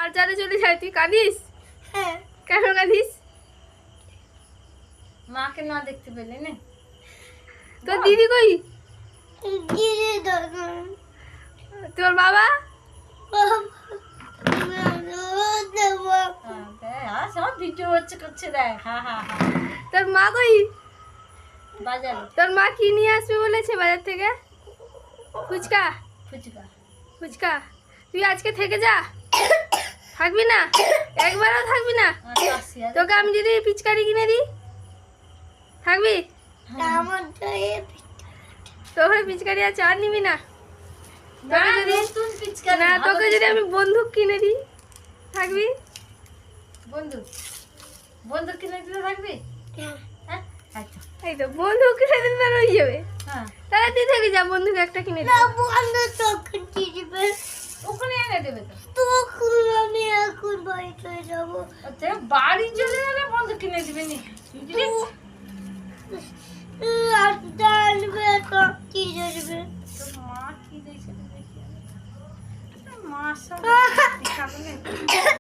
বাজারে চলে যাই, তুই কাঁদিস? হ্যাঁ। কেন কাঁদিস? মাকে না দেখতে পেলে না? তোর দিদি কই? দিদি দরকার। তোর বাবা? সব ভিডিও হচ্ছে করছে দেখ। হা হা হা। তোর মা কই? বাজারে তোর মা কি নিয়ে আসবে বলেছে বাজার থেকে? ফুচকা? ফুচকা। ফুচকা? তুই আজকে থেকে যা, থাকবি না? একবারও থাকবি না? তোকে আমি যদি পিচকারি কিনে দিই থাকবি? তোর পিচকারি আছে, আর নিবি না? তোকে যদি আমি বন্দুক কিনে দিই থাকবি? বন্দুক বন্দুক কিনে দিলে থাকবি? হ্যাঁ আচ্ছা। এই তো বন্দুক কিনে দিলে তার হয়ে যাবে। হ্যাঁ তাহলে তুই থেকে যা, বন্দুক একটা কিনে দিই। ওখানে এনে দেবে তো। তখন আমি এখন বাড়ি চলে যাবো। আচ্ছা বাড়ি চলে গেলে বন্দুক কিনে দিবে নি? আর জানবে তো কি জানবে? তোর মা কি দিয়েছে? মা সব